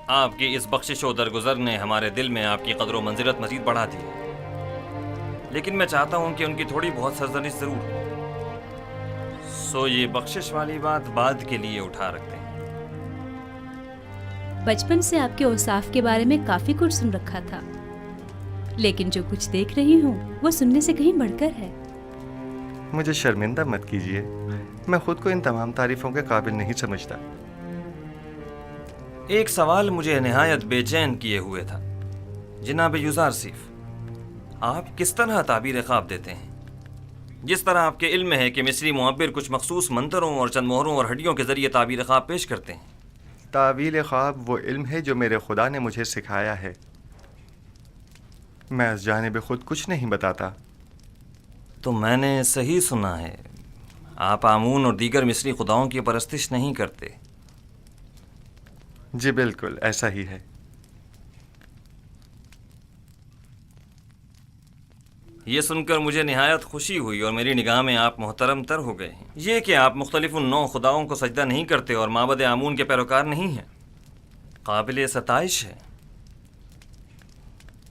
آپ کی اس بخشش و درگزر نے ہمارے دل میں آپ کی قدر و منزلت مزید بڑھا دی ہے، لیکن میں چاہتا ہوں کہ ان کی تھوڑی بہت سرزنش ضرور ہو۔ سو یہ بخشش والی بات بعد کے لیے اٹھا رکھتے ہیں۔ بچپن سے آپ کے اوصاف کے بارے میں کافی کچھ سن رکھا تھا، لیکن جو کچھ دیکھ رہی ہوں وہ سننے سے کہیں بڑھ کر ہے۔ مجھے شرمندہ مت کیجیے، میں خود کو ان تمام تعریفوں کے قابل نہیں سمجھتا۔ ایک سوال مجھے نہایت بے چین کیے ہوئے تھا جناب یوزارسیف، آپ کس طرح تعبیر خواب دیتے ہیں؟ جس طرح آپ کے علم میں ہے کہ مصری معبر کچھ مخصوص منتروں اور چند مہروں اور ہڈیوں کے ذریعے تعبیر خواب پیش کرتے ہیں۔ تعویل خواب وہ علم ہے جو میرے خدا نے مجھے سکھایا ہے، میں اس جانب خود کچھ نہیں بتاتا۔ تو میں نے صحیح سنا ہے، آپ آمون اور دیگر مصری خداؤں کی پرستش نہیں کرتے؟ جی بالکل ایسا ہی ہے۔ یہ سن کر مجھے نہایت خوشی ہوئی اور میری نگاہ میں آپ محترم تر ہو گئے ہیں۔ یہ کہ آپ مختلف نو خداؤں کو سجدہ نہیں کرتے اور معبد آمون کے پیروکار نہیں ہیں، قابل ستائش ہے۔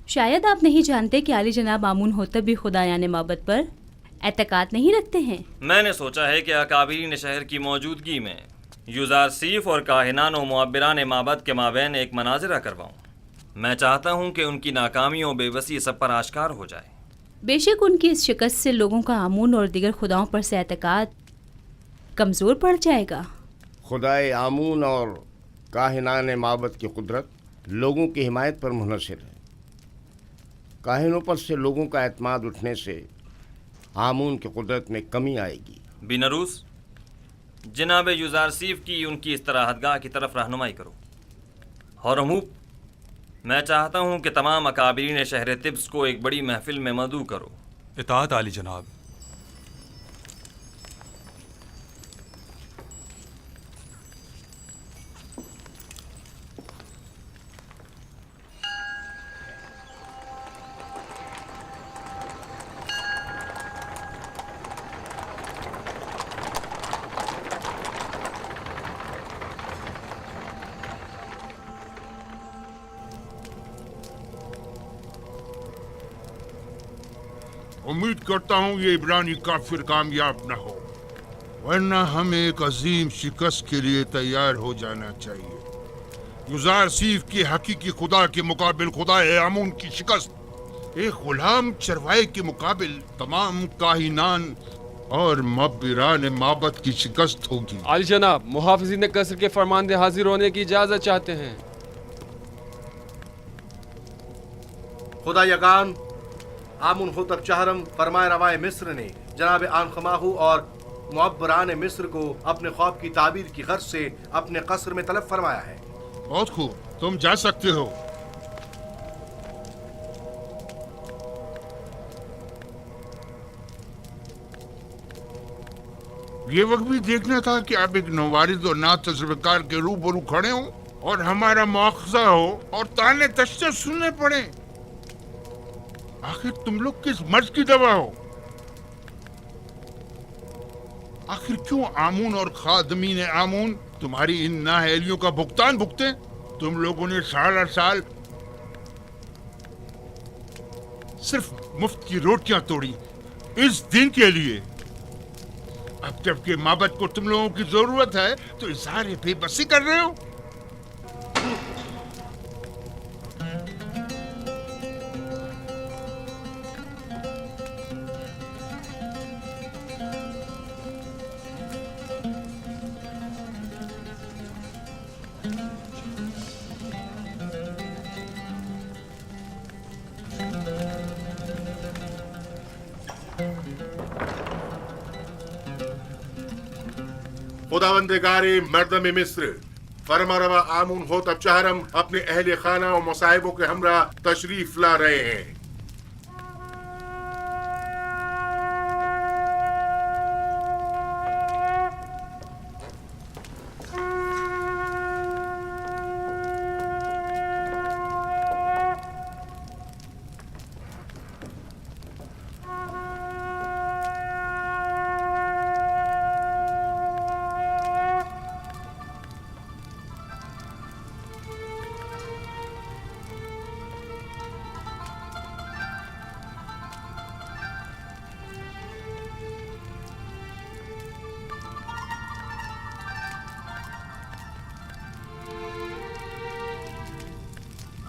شاید آپ نہیں جانتے کہ عالی جناب آمون ہوتب بھی خدایان معبد پر اعتقاد نہیں رکھتے ہیں۔ میں نے سوچا ہے کہ اکابرین شہر کی موجودگی میں یوزارسیف اور کاہنان و معبران معبد کے مابین ایک مناظرہ کرواؤں۔ میں چاہتا ہوں کہ ان کی ناکامیوں بے بسی سب پر آشکار ہو جائے۔ بے شک ان کی اس شکست سے لوگوں کا آمون اور دیگر خداؤں پر سے اعتقاد کمزور پڑ جائے گا۔ خدائے آمون اور کاہنان معبد کی قدرت لوگوں کی حمایت پر منحصر ہے۔ کاہنوں پر سے لوگوں کا اعتماد اٹھنے سے آمون کی قدرت میں کمی آئے گی۔ بینروس، جناب یوزارسیف کی ان کی استراحت گاہ کی طرف رہنمائی کرو۔ ہورموپ، میں چاہتا ہوں کہ تمام اکابرین شہر طبس کو ایک بڑی محفل میں مدعو کرو۔ اطاعت عالی جناب۔ امید کرتا ہوں یہ عبرانی کافر کامیاب نہ ہو، ورنہ ہمیں ایک عظیم شکست کے لیے تیار ہو جانا چاہیے۔ یوزارسیف کی حقیقی خدا کے مقابل خدا آمون کی شکست ایک غلام چروائے کے مقابل تمام کاہنان اور معبران معبد کی شکست ہوگی۔ عالی جناب، محافظین قصر کے فرماندے حاضر ہونے کی اجازت چاہتے ہیں۔ خدا یگان آمون ہوتب چہرم فرمائے روائے مصر نے جناب آنخماہو اور معبران مصر کو اپنے خواب کی تعبیر کی غرض سے اپنے قصر میں طلب فرمایا ہے۔ بہت خوب، تم جا سکتے ہو۔ یہ وقت بھی دیکھنا تھا کہ آپ ایک نوارد اور نا تجربہ کار کے روبرو کھڑے ہوں اور ہمارا مواخذہ ہو اور تانے تشنے سننے پڑے۔ آخر تم لوگ کس مرض کی دوا ہو؟ آخر کیوں آمون اور خادمین آمون تمہاری ان نااہلیوں کا بھگتان بھگتے؟ تم لوگوں نے سارا سال صرف مفت کی روٹیاں توڑی اس دن کے لیے۔ اب جب کہ معبد کو تم لوگوں کی ضرورت ہے تو اظہار بے بسی کر رہے ہو۔ خداوندگار مردم مصر، فرما روا آمون ہوتب چہرم اپنے اہل خانہ و مصاحبوں کے ہمراہ تشریف لا رہے ہیں۔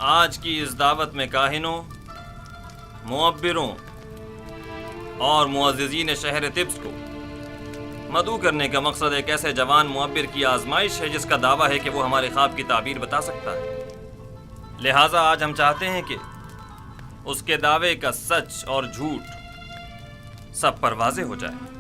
आज की इस दावत में काहिनों, मुअब्बिरों और मुअज़्ज़िज़ीन शहर तिब्स को मदऊ करने का मकसद एक ऐसे जवान मुअब्बिर की आजमाइश है जिसका दावा है कि वो हमारे ख्वाब की ताबीर बता सकता है। लिहाजा आज हम चाहते हैं कि उसके दावे का सच और झूठ सब पर वाज़े हो जाए।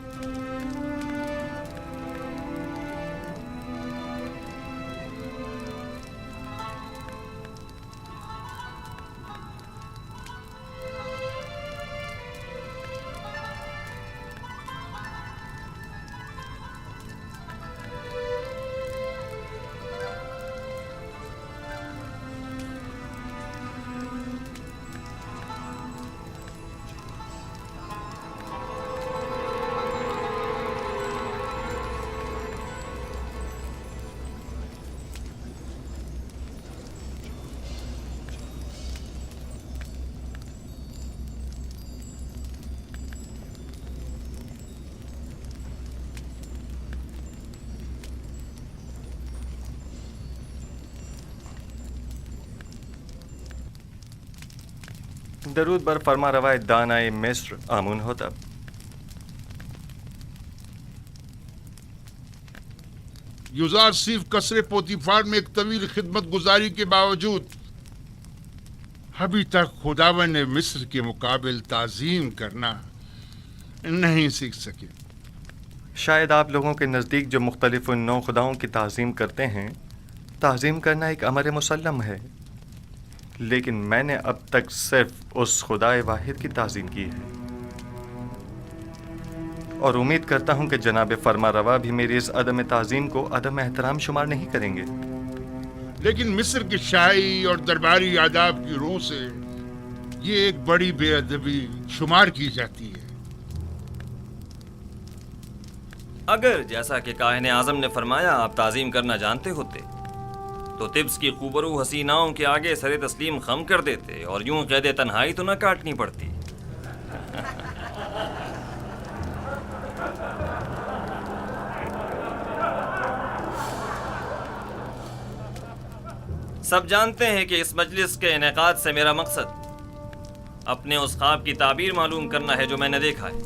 दरूद बर फरमा रवाए दानाए मिस्र आमून होता। युजार सिर्फ कसरे पोतीफार में एक तवील खिदमत गुजारी के बावजूद अभी तक खुदावन ने मिस्र के मुकाबिल ताजीम करना नहीं सीख सके। शायद आप लोगों के नज़दीक जो मुख्तलिफ नौ खुदाओं की ताज़ीम करते हैं, ताज़ीम करना एक अमर मुसल्लम है, लेकिन मैंने अब तक सिर्फ उस खुदाए वाहिद की ताज़ीम की है और उम्मीद करता हूँ कि जनाब फरमा रवा भी मेरी इस अदम ताज़ीम को अदम एहतराम शुमार नहीं करेंगे। लेकिन मिस्र की शाही और दरबारी आदाब की रूह से ये एक बड़ी बेअदबी शुमार की जाती है। अगर जैसा कि काहिन आज़म ने फरमाया आप ताज़ीम करना जानते होते तो तिब्स की खूबरू हसीनाओं के आगे सरे तस्लीम खम कर देते और यूं कैद तन्हाई तो न काटनी पड़ती। सब जानते हैं कि इस मजलिस के इनेकाद से मेरा मकसद अपने उस ख्वाब की ताबीर मालूम करना है जो मैंने देखा है।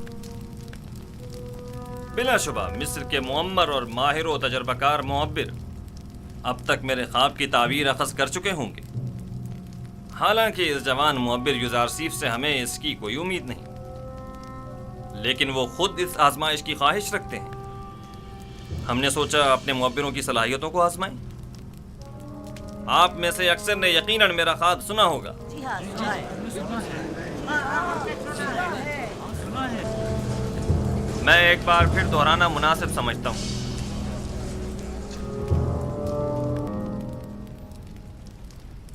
बिलाशुबा मिस्र के मुअम्मर और माहिर व तजर्बाकार मुअब्बिर अब तक मेरे ख्वाब की ताबीर अखज़ कर चुके होंगे। हालांकि इस जवान मुअब्बिर युज़ारसीफ से हमें इसकी कोई उम्मीद नहीं, लेकिन वो खुद इस आजमाइश की ख्वाहिश रखते हैं। हमने सोचा अपने मुअब्बिरों की सलाहियतों को आजमाएं। आप में से अक्सर ने यकीनन मेरा ख्वाब सुना होगा। मैं एक बार फिर दोहराना मुनासिब समझता हूँ।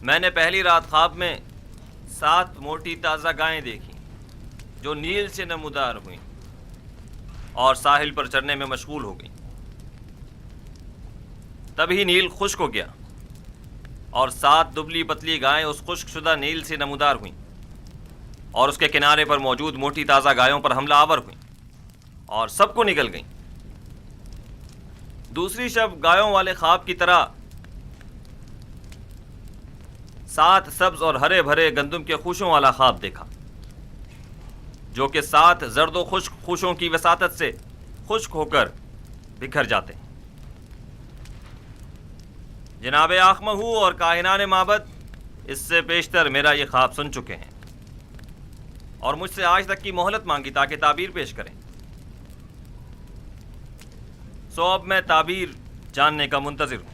मैंने पहली रात ख्वाब में 7 मोटी ताज़ा गायें देखी जो नील से नमूदार हुई और साहिल पर चढ़ने में मशगूल हो गई। तभी नील खुश्क हो गया और 7 दुबली पतली गायें उस खुश्कशुदा नील से नमूदार हुईं और उसके किनारे पर मौजूद मोटी ताज़ा गायों पर हमला आवर हुईं और सबको निगल गईं। दूसरी शब गायों वाले ख्वाब की तरह 7 सब्ज और हरे भरे गंदम के खुशों वाला ख्वाब देखा जो कि 7 जर्द व खुश्क खुशों की वसातत से खुश्क होकर बिखर जाते हैं। जनाब आखमहू और काहिनान माबद इससे पेशतर मेरा ये ख्वाब सुन चुके हैं और मुझसे आज तक की मोहलत मांगी ताकि ताबीर पेश करें। सो अब मैं ताबीर जानने का मुंतज़िर हूँ।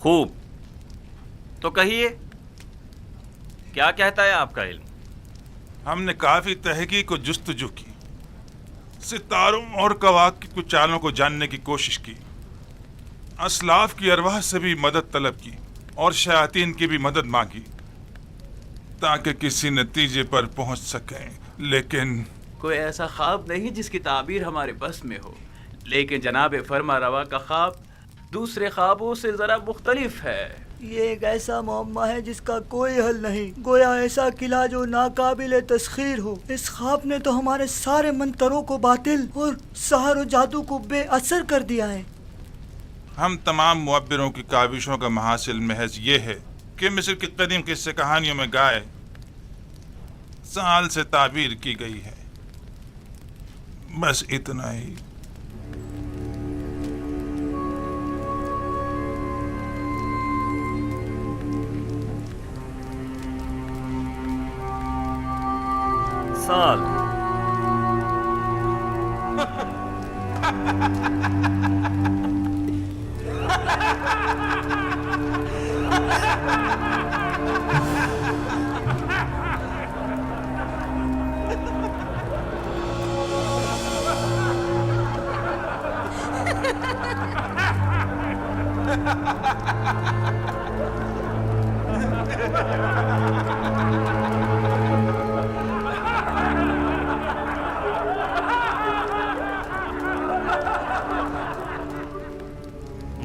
खूब, तो कहिए क्या कहता है आपका इल्म? हमने काफ़ी तहकीक और जुस्तजू की, सितारों और कवाकिब की चालों को जानने की कोशिश की, असलाफ की अरवाह से भी मदद तलब की और शयातीन की भी मदद मांगी ताकि किसी नतीजे पर पहुंच सकें, लेकिन कोई ऐसा ख्वाब नहीं जिसकी ताबीर हमारे बस में हो, लेकिन जनाब फरमा रवा का ख्वाब दूसरे ख्वाबों से ज़रा मुख्तलिफ है। ये एक ऐसा मुअम्मा है जिसका कोई हल नहीं, गोया ऐसा किला जो नाकाबिले तस्खीर हो। इस ख्वाब ने तो हमारे सारे मंतरों को बातिल और सहर और जादू को बेअसर कर दिया है। हम तमाम मुअब्बिरों की काविशों का महासिल महज ये है कि मिस्र की कदीम किस्से कहानियों में गाय साल से ताबीर की गई है, बस इतना ही। साल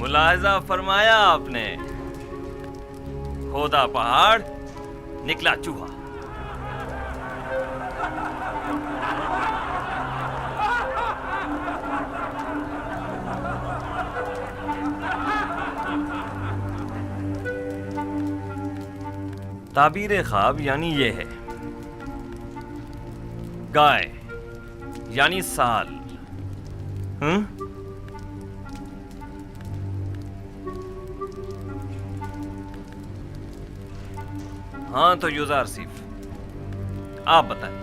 मुलाहिजा फरमाया आपने, खोदा पहाड़ निकला चूहा। ताबीर ख्वाब यानी ये है, गाय यानी साल। हाँ तो यूज़ार सिफ, आप बताएं,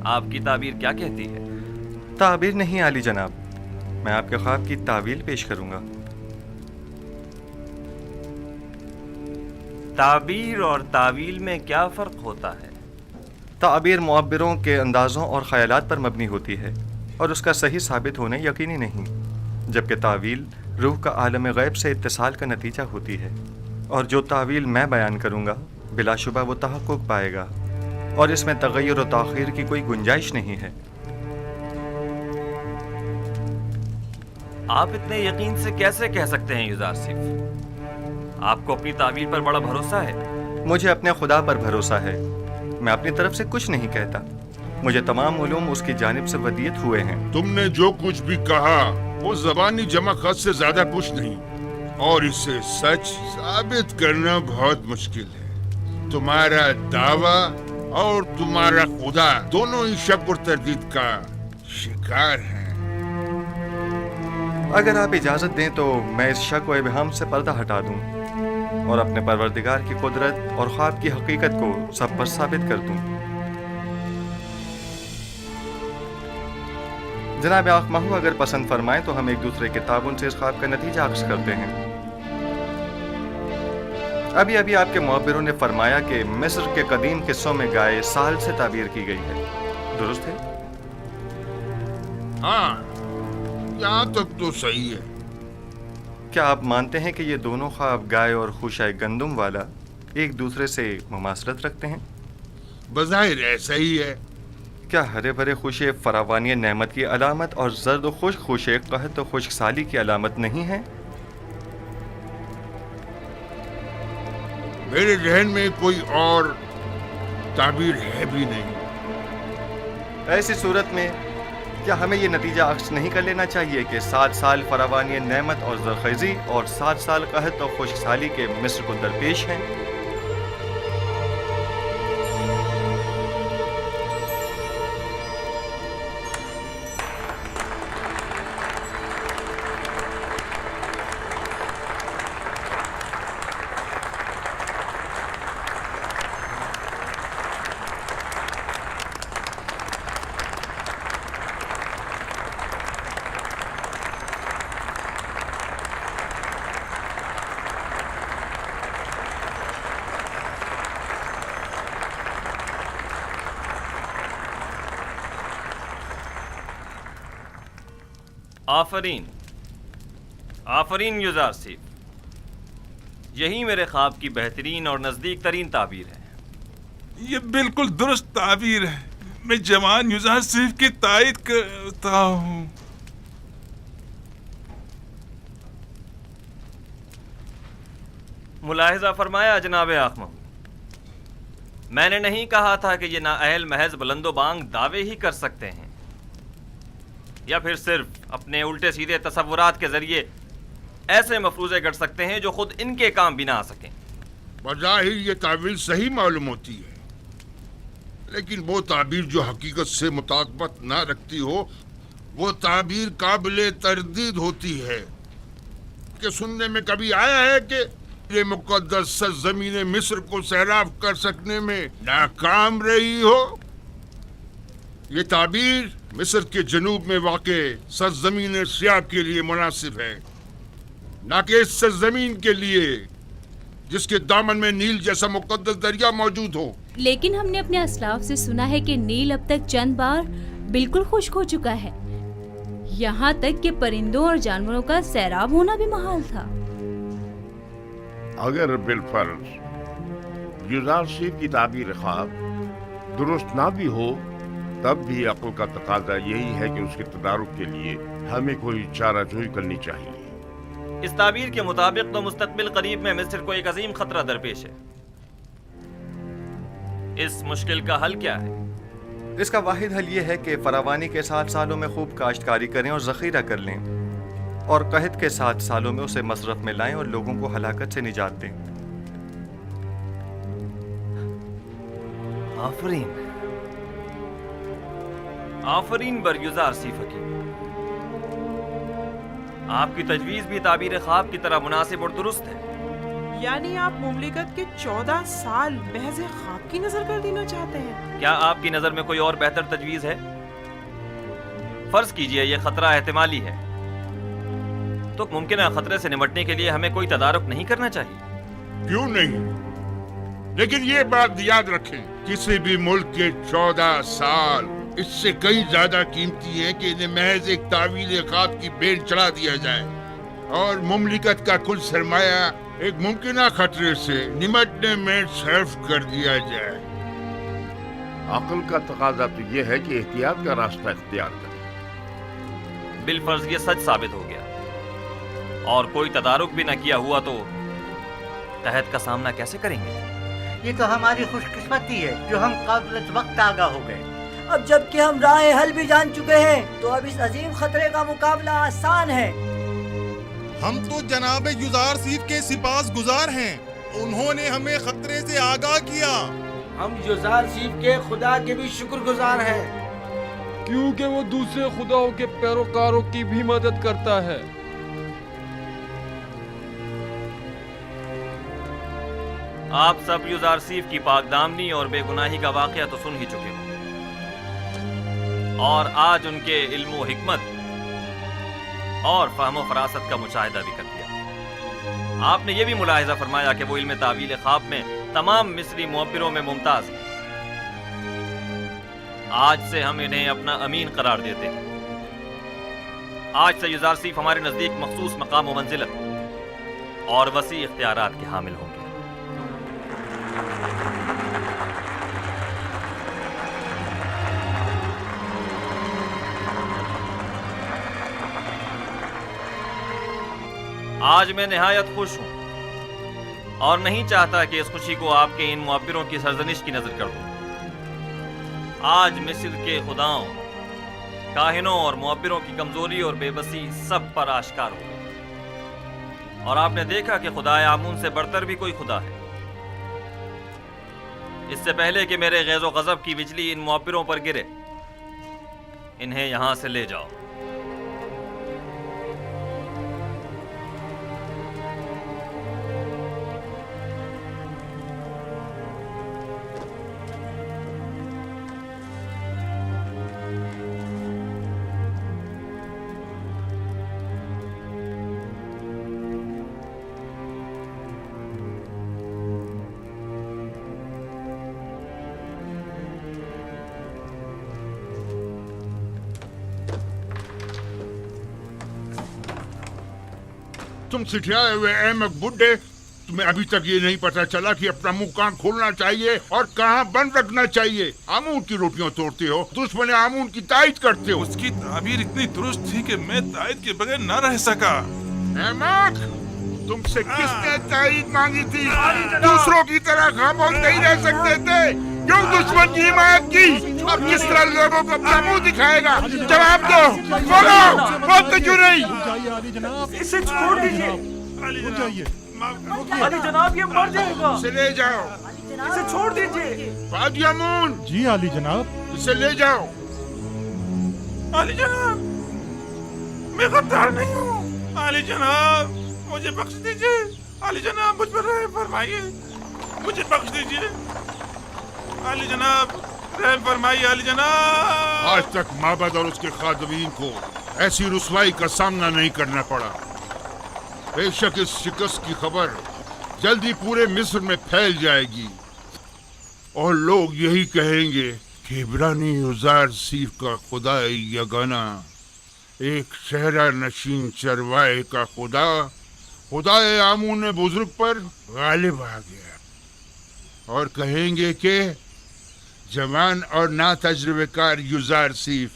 आपकी ताबीर क्या कहती है? ताबीर नहीं आली जनाब, मैं आपके ख्वाब की तावील पेश करूंगा। ताबीर और तावील में क्या फ़र्क होता है? ताबीर मुअब्बिरों के अंदाज़ों और ख़यालात पर मबनी होती है और उसका सही साबित होना यकीनी नहीं, जबकि तावील रूह का आलम गैब से इत्तिसाल का नतीजा होती है, और जो तावील मैं बयान करूँगा बिलाशुबा वो तहक़्क़ुक़ पाएगा और इसमें तग़य्युर और ताख़ीर की कोई गुंजाइश नहीं है। आप इतने यकीन से कैसे कह सकते हैं यूज़ार सिफ? आपको अपनी ताबीर पर बड़ा भरोसा है? मुझे अपने खुदा पर भरोसा है, मैं अपनी तरफ से कुछ नहीं कहता, मुझे तमाम उलूम उसकी जानिब से वदीयत हुए हैं। तुमने जो कुछ भी कहा वो ज़बानी जमा खत से ज्यादा कुछ नहीं, और इसे सच साबित करना बहुत मुश्किल है। तुम्हारा दावा और तुम्हारा खुदा दोनों ही शक और तरदीद का शिकार हैं। अगर आप इजाज़त दें तो मैं इस शक व इबहम से पर्दा हटा दूं और अपने परवरदिगार की कुदरत और ख्वाब की हकीकत को सब पर साबित कर दूं। जनाब आँख महू अगर पसंद फरमाएं तो हम एक दूसरे के ताबुन से इस ख्वाब का नतीजा अक्स करते हैं। अभी अभी आपके मुअब्बिरों ने फरमाया कि मिस्र के कदीम किस्सों में गाय साल से ताबीर की गई है, दुरुस्त है? हाँ, यहाँ तक तो सही है। क्या आप मानते हैं कि ये दोनों ख्वाब गाय और खुशाए गंदुम वाला एक दूसरे से मुमासलत रखते हैं? बज़ाहिर ऐसा ही है। क्या हरे भरे खुशे फरावानी नेमत की अलामत और जर्द व खुश्क खुशे कहत व खुश्क साली की अलामत नहीं है? मेरे जहन में कोई और ताबीर है भी नहीं। ऐसी सूरत में क्या हमें ये नतीजा अक्स नहीं कर लेना चाहिए कि 7 साल फरावानी नेमत और ज़रख़ैज़ी और 7 साल कहत और खुश्क साली के मिस्र को दरपेश हैं? آفرین آفرین یزار سیف، یہی میرے خواب کی بہترین اور نزدیک ترین تعبیر ہے۔ یہ بالکل درست تعبیر ہے، میں جوان یزار سیف کی تائید کرتا ہوں۔ ملاحظہ فرمایا جناب آخ محمود، میں نے نہیں کہا تھا کہ یہ نااہل محض بلند و بانگ دعوے ہی کر سکتے ہیں یا پھر صرف اپنے الٹے سیدھے تصورات کے ذریعے ایسے مفروضے گڑ سکتے ہیں جو خود ان کے کام بھی نہ آ سکیں۔ بظاہر یہ تعبیر صحیح معلوم ہوتی ہے، لیکن وہ تعبیر جو حقیقت سے مطابقت نہ رکھتی ہو وہ تعبیر قابل تردید ہوتی ہے۔ کہ سننے میں کبھی آیا ہے کہ یہ مقدس سرزمین مصر کو سیراب کر سکنے میں ناکام رہی ہو؟ یہ تعبیر مصر کے جنوب میں واقع سرزمین سیاب کے لیے مناسب ہے، نہ کہ اس سرزمین کے لیے جس کے دامن میں نیل جیسا مقدس دریا موجود ہو۔ لیکن ہم نے اپنے اسلاف سے سنا ہے کہ نیل اب تک چند بار بالکل خشک ہو چکا ہے، یہاں تک کہ پرندوں اور جانوروں کا سیراب ہونا بھی محال تھا۔ اگر بالفرض یزار سیف کی تعبیر خواب درست نہ بھی ہو، تب بھی عقل کا تقاضا یہی ہے کہ اس کے تدارک کے لیے ہمیں کوئی چارہ جوئی کرنی چاہیے۔ اس تعبیر کے مطابق تو مستقبل قریب میں مصر کو ایک عظیم خطرہ درپیش ہے۔ اس مشکل کا حل کیا ہے؟ اس کا واحد حل یہ ہے کہ فراوانی کے 7 سالوں میں خوب کاشتکاری کریں اور ذخیرہ کر لیں، اور قحط کے 7 سالوں میں اسے مصرف میں لائیں اور لوگوں کو ہلاکت سے نجات دیں۔ آفرین آفرین بر یزار سیف حکیم، آپ کی تجویز بھی تعبیر خواب کی طرح مناسب اور درست ہے۔ یعنی آپ مملکت کے 14 سال محض خواب کی نظر کر دینا چاہتے ہیں؟ کیا آپ کی نظر میں کوئی اور بہتر تجویز ہے؟ فرض کیجئے یہ خطرہ احتمالی ہے، تو ممکنہ خطرے سے نمٹنے کے لیے ہمیں کوئی تدارک نہیں کرنا چاہیے؟ کیوں نہیں؟ لیکن یہ بات یاد رکھیں، کسی بھی ملک کے 14 سال اس سے کئی زیادہ قیمتی ہیں کہ انہیں محض ایک تعویل خواب کی بین چڑھا دیا جائے اور مملکت کا کل سرمایہ ایک ممکنہ خطرے سے نمٹنے میں صرف کر دیا جائے۔ عقل کا تقاضا تو یہ ہے کہ احتیاط کا راستہ اختیار کریں۔ بالفرض یہ سچ ثابت ہو گیا اور کوئی تدارک بھی نہ کیا ہوا تو قحط کا سامنا کیسے کریں گے؟ یہ تو ہماری خوش قسمتی ہے جو ہم قبل وقت آگاہ ہو گئے۔ اب جب کہ ہم راہ حل بھی جان چکے ہیں تو اب اس عظیم خطرے کا مقابلہ آسان ہے۔ ہم تو جناب یزار سیف کے سپاس گزار ہیں، انہوں نے ہمیں خطرے سے آگاہ کیا۔ ہم یزار سیف کے خدا کے بھی شکر گزار ہیں، کیونکہ وہ دوسرے خداؤں کے پیروکاروں کی بھی مدد کرتا ہے۔ آپ سب یزار سیف کی پاک دامنی اور بے گناہی کا واقعہ تو سن ہی چکے ہو، اور آج ان کے علم و حکمت اور فہم و فراست کا مشاہدہ بھی کر لیا۔ آپ نے یہ بھی ملاحظہ فرمایا کہ وہ علم تعویل خواب میں تمام مصری معبروں میں ممتاز ہیں۔ آج سے ہم انہیں اپنا امین قرار دیتے ہیں۔ آج سے یزار سیف ہمارے نزدیک مخصوص مقام و منزلت اور وسیع اختیارات کے حامل ہوں گے۔ آج میں نہایت خوش ہوں اور نہیں چاہتا کہ اس خوشی کو آپ کے ان معبروں کی سرزنش کی نظر کر دوں۔ آج مصر کے خداؤں، کاہنوں اور معبروں کی کمزوری اور بے بسی سب پر آشکار ہو گئی، اور آپ نے دیکھا کہ خدائے آمون سے بڑھتر بھی کوئی خدا ہے۔ اس سے پہلے کہ میرے غیظ و غضب کی بجلی ان معبروں پر گرے، انہیں یہاں سے لے جاؤ۔ तुम सिठियाए हुए अहमक बुड्ढे, तुम्हें अभी तक ये नहीं पता चला कि अपना मुंह कहाँ खोलना चाहिए और कहाँ बंद रखना चाहिए। आमून की रोटियां तोड़ते हो, दुश्मन आमून की तायद करते हो। उसकी ताबीर इतनी दुरुस्त थी कि मैं तायद के बगैर न रह सका। अहमक, तुमसे किसने तायद मांगी थी? दूसरों की तरह खामोश नहीं रह सकते थे। क्यों दुश्मन की हिमायत की? अब किस तरह लोगों को अपना मुंह दिखाएगा? जवाब दो, बोलो, बोलते क्यों नहीं? इसे छोड़ दीजिए अली जनाब, ये मर जाएगा। इसे ले जाओ। इसे छोड़ दीजिए। बादी आमून। जी आली जनाब। इसे ले जाओ। अली जनाब, मैं गद्दार नहीं हूँ। अली जनाब, मुझे बख्श दीजिए। अली जनाब, मुझ पर रहम फरमाइए, मुझे बख्श दीजिए। अली जनाब, रहम फरमाइए। अली जनाब, आज तक माबद और उसके खादमीन को ऐसी रुसवाई का सामना नहीं करना पड़ा। बेशक इस शिकस्त की खबर जल्दी पूरे मिस्र में फैल जाएगी और लोग यही कहेंगे कि इब्रानी युजार सीफ का खुदा यगाना, एक शहरा नशीन चरवाहे का खुदाए आमून बुजुर्ग पर गालिब आ गया। और कहेंगे कि जवान और ना तजुर्बेकार युजार सीफ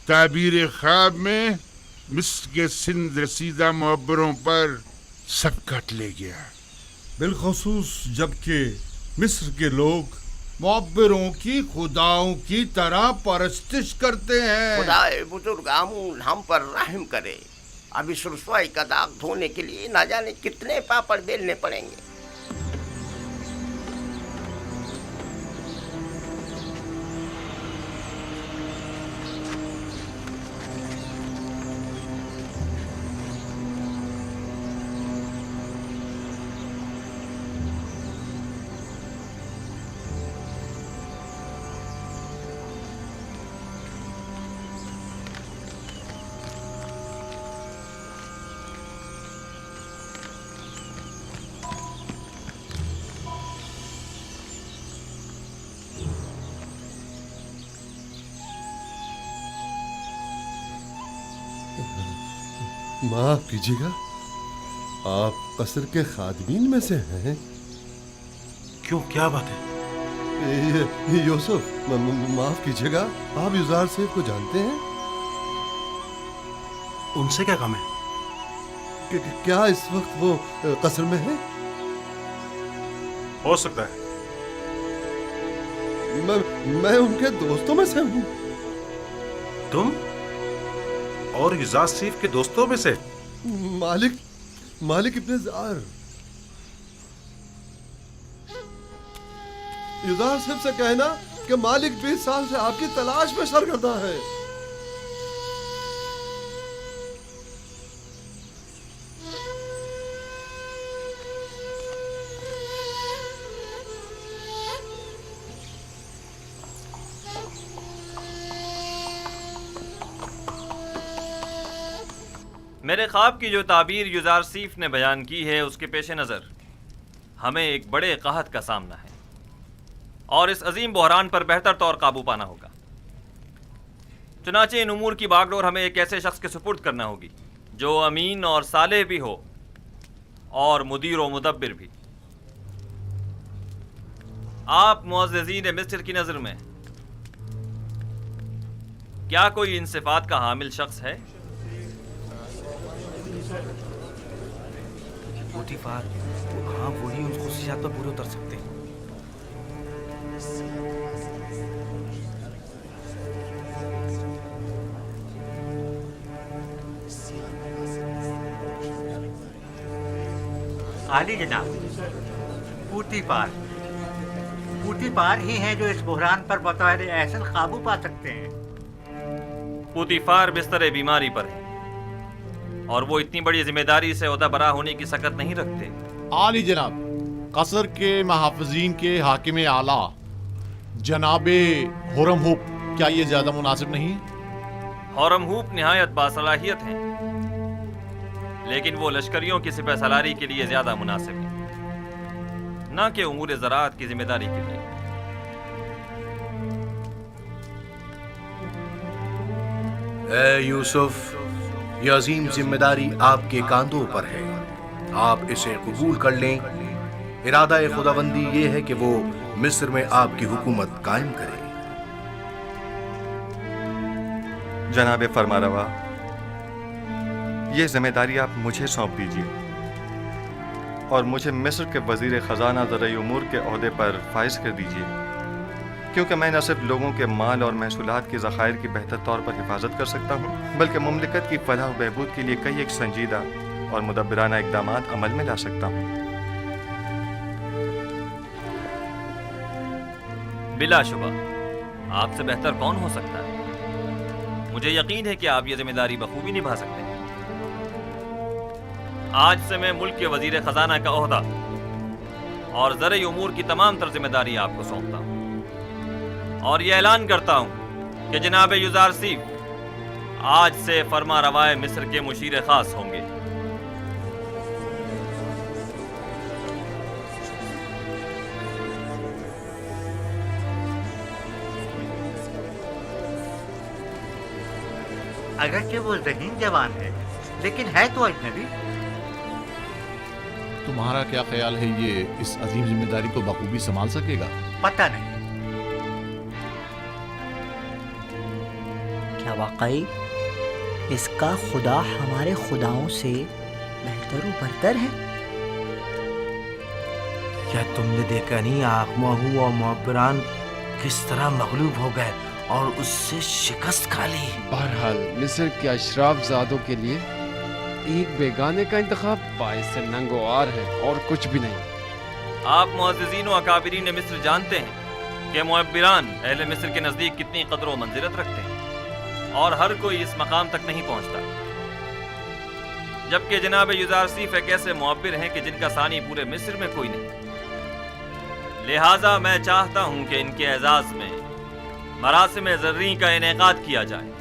ताबीर ख्वाब में मिस्र के सिंध रसीदा मुअब्बरों पर सबकत ले गया। बिलखसूस जबकि मिस्र के लोग मुअब्बरों की खुदाओं की तरह परस्तिश करते हैं। खुदाए बुजुर्ग आमून हम पर रहम करे। अब इस रुसवाई का दाग धोने के लिए ना जाने कितने पापड़ बेलने पड़ेंगे। माफ कीजिएगा, आप कसर के खादमीन में से हैं? क्यों, क्या बात है? यूसुफ, माफ कीजिएगा, आप युजार सेफ को जानते हैं? उनसे क्या काम है? क्या इस वक्त वो कसर में है? हो सकता है। मैं उनके दोस्तों में से हूँ। तुम और युजार सीफ के दोस्तों में से? मालिक इब्ने जार। युजार सेफ से कहना कि मालिक 20 साल से आपकी तलाश में सरगर्दा है। मेरे ख्वाब की जो ताबीर युजार सीफ ने बयान की है, उसके पेश नज़र हमें एक बड़े कहत का सामना है और इस अजीम बहरान पर बेहतर तौर काबू पाना होगा। चुनाचे इन उमूर की बागडोर हमें एक ऐसे शख्स के सुपुर्द करना होगी जो अमीन और सालेह भी हो और मुदीर व मुदब्बिर भी। आप मुअज़्ज़िज़ीन मिस्र की नज़र में क्या कोई इन सिफ़ात का हामिल शख्स है? पोतीफार, हाँ, वही उन खुशियात पर पूरे उतर सकते हैं। आली जनाब, पूतीफार ही हैं जो इस बुहरान पर बतौर एहसन काबू पा सकते हैं। पूतीफार बिस्तर बीमारी पर है और वो इतनी बड़ी जिम्मेदारी से ओहदा बरा होने की सकत नहीं रखते। आली जनाब, कसर के महाफिजीन के हाकिम आला जनाबे हुरमहूप, क्या ये ज्यादा मुनासिब नहीं? हुरमहूप निहायत बासलाहियत हैं, लेकिन वो लश्करियों की सिपह सलारी के लिए ज्यादा मुनासिब है, न कि उमूर ज़राअत की जिम्मेदारी के लिए। ए यूसुफ, ये अजीम जिम्मेदारी आपके कांधों पर है। आप इसे कबूल कर लें। इरादा खुदाबंदी ये है कि वो मिस्र में आपकी हुकूमत कायम करे। जनाब फरमारवा, ये जिम्मेदारी आप मुझे सौंप दीजिए और मुझे मिस्र के वजीर ख़जाना ज़राई उमूर के ओहदे पर फाइज कर दीजिए, क्योंकि मैं न सिर्फ लोगों के माल और महसूलात के ज़खायर की बेहतर तौर पर हिफाजत कर सकता हूँ, बल्कि मुमलिकत की फलाह बहबूद के लिए कई एक संजीदा और मुदब्बिराना इक़दामात अमल में ला सकता हूँ। बिलाशुबा आपसे बेहतर कौन हो सकता है। मुझे यकीन है कि आप ये जिम्मेदारी बखूबी निभा सकते हैं। आज से मैं मुल्क के वजीर खजाना का ओहदा और ज़राई उमूर की तमाम तर जिम्मेदारी आपको सौंपता हूँ और ये ऐलान करता हूँ कि जनाब युज़ारसीफ आज से फरमा रवाए मिस्र के मुशीर खास होंगे। अगरचे वो ज़हीन जवान है, लेकिन है तो अजनबी। तुम्हारा क्या ख्याल है, ये इस अजीम जिम्मेदारी को बखूबी संभाल सकेगा? पता नहीं। क्या वाकई इसका खुदा हमारे खुदाओं से बेहतर व बरतर है? क्या तुमने देखा नहीं आखमाहू और मुअब्बरान किस तरह मगलूब हो गए और उससे शिकस्त खा ली। बहरहाल मिस्र के अशराफ ज़ादों के लिए एक बेगाने का इंतखाब बाइस नंगोआर है और कुछ भी नहीं। आप मुअज़्ज़िज़ीन व अकाबिरीन मिस्र जानते हैं कि मुअब्बिरान अहले मिस्र के नज़दीक कितनी कद्र व मंजिलत रखते हैं और हर कोई इस मकाम तक नहीं पहुंचता, जबकि जनाब युज़ारसीफ एक ऐसे मुअब्बिर हैं कि जिनका सानी पूरे मिस्र में कोई नहीं। लिहाजा मैं चाहता हूं कि इनके एजाज़ में मरासिम ज़र्री का इनेकाद किया जाए।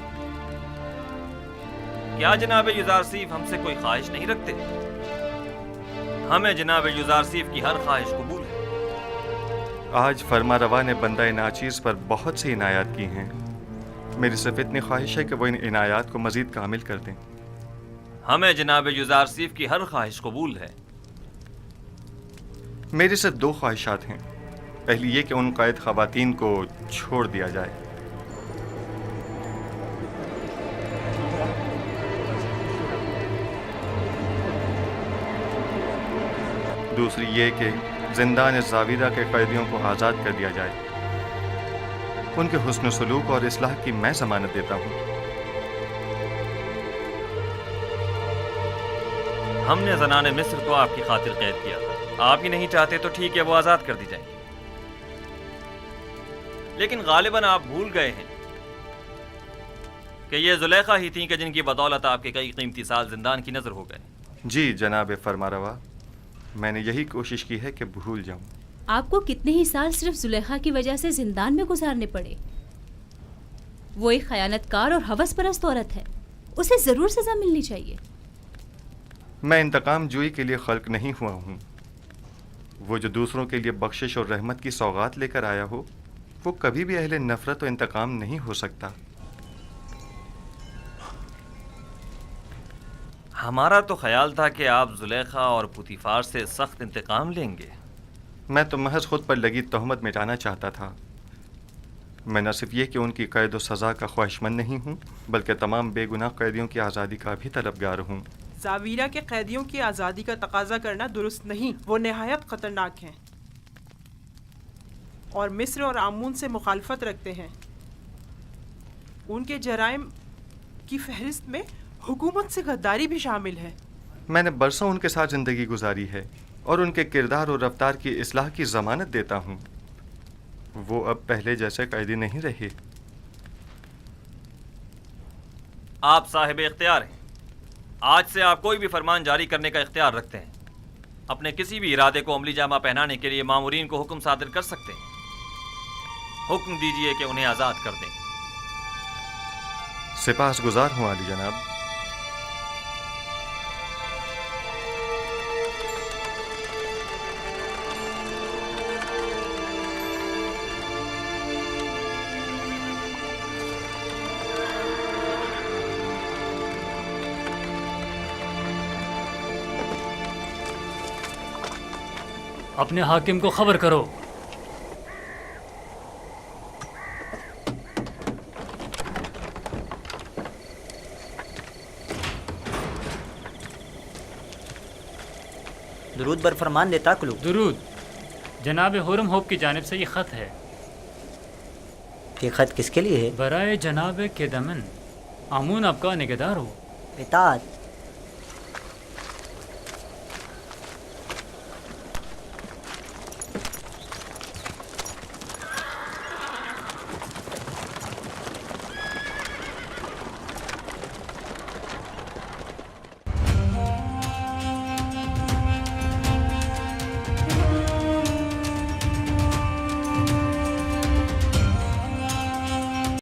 क्या जनाब युज़ारसीफ हमसे कोई ख्वाहिश नहीं रखते? हमें जनाब युज़ारसीफ की हर ख्वाहिश कबूल है। आज फरमा रवा ने बंदा नाचीज़ पर बहुत सी इनायात की हैं। मेरी सिर्फ इतनी ख्वाहिश है कि वो इन इनायात को मज़ीद कामिल कर दें। हमें जनाब युज़ारसीफ की हर ख्वाहिश कबूल है। मेरी सिर्फ दो ख्वाहिशात हैं। पहली ये कि उन कैद ख़वातीन को छोड़ दिया जाए, दूसरी ये कि जिंदान ज़ाविदा के कैदियों को आज़ाद कर दिया जाए। उनके हुस्न सलूक और इस्लाह की मैं ज़मानत देता हूँ। हमने ज़नाने मिस्र को आपकी खातिर कैद किया था। आप ही नहीं चाहते तो ठीक है, वो आज़ाद कर दी जाएंगी, लेकिन गालिबन आप भूल गए हैं कि ये जुलेखा ही थी कि जिनकी बदौलत आपके कई कीमती साल जिंदान की नज़र हो गए। जी जनाब फरमारवा, मैंने यही कोशिश की है कि भूल जाऊं। आपको कितने ही साल सिर्फ जुलेखा की वजह से जिंदान में गुजारने पड़े। वो एक खयानतकार और हवस परस्त औरत है, उसे जरूर सजा मिलनी चाहिए। मैं इंतकाम जुई के लिए खल्क नहीं हुआ हूँ। वो जो दूसरों के लिए बख्शिश और रहमत की सौगात लेकर आया हो, वो कभी भी अहले नफरत और इंतकाम नहीं हो सकता। हमारा तो ख्याल था कि आप जुलेखा और पुतीफार से सख्त इंतकाम लेंगे। मैं तो महज खुद पर लगी तहमत मिटाना चाहता था। मैं न सिर्फ ये कि उनकी कैद व सज़ा का ख्वाहिशमंद नहीं हूँ, बल्कि तमाम बेगुनाह कैदियों की आज़ादी का भी तलबगार हूँ। ज़ावीरा के कैदियों की आज़ादी का तकाजा करना दुरुस्त नहीं, वो नहायत ख़तरनाक हैं और मिस्र और आमून से मुखालफत रखते हैं। उनके जराइम की फहरिस्त में हुकूमत से गद्दारी भी शामिल है। मैंने बरसों उनके साथ ज़िंदगी गुजारी है और उनके किरदार और रफ्तार की इस्लाह की ज़मानत देता हूँ। वो अब पहले जैसे कैदी नहीं रहे। आप साहिब इख्तियार हैं। आज से आप कोई भी फरमान जारी करने का इख्तियार रखते हैं। अपने किसी भी इरादे को अमली जामा पहनाने के लिए मामूरीन को हुक्म सादिर कर सकते हैं। हुक्म दीजिए कि उन्हें आज़ाद कर दें। सिपाहसगुजार हूँ आली जनाब। اپنے حاکم کو خبر کرو۔ درود بر فرمان دیتا کلو۔ درود۔ جناب ہورم ہوپ کی جانب سے یہ خط ہے۔ یہ خط کس کے لیے ہے؟ برائے جناب کے دمن آمون آپ کا نگہدار ہو۔ اطاعت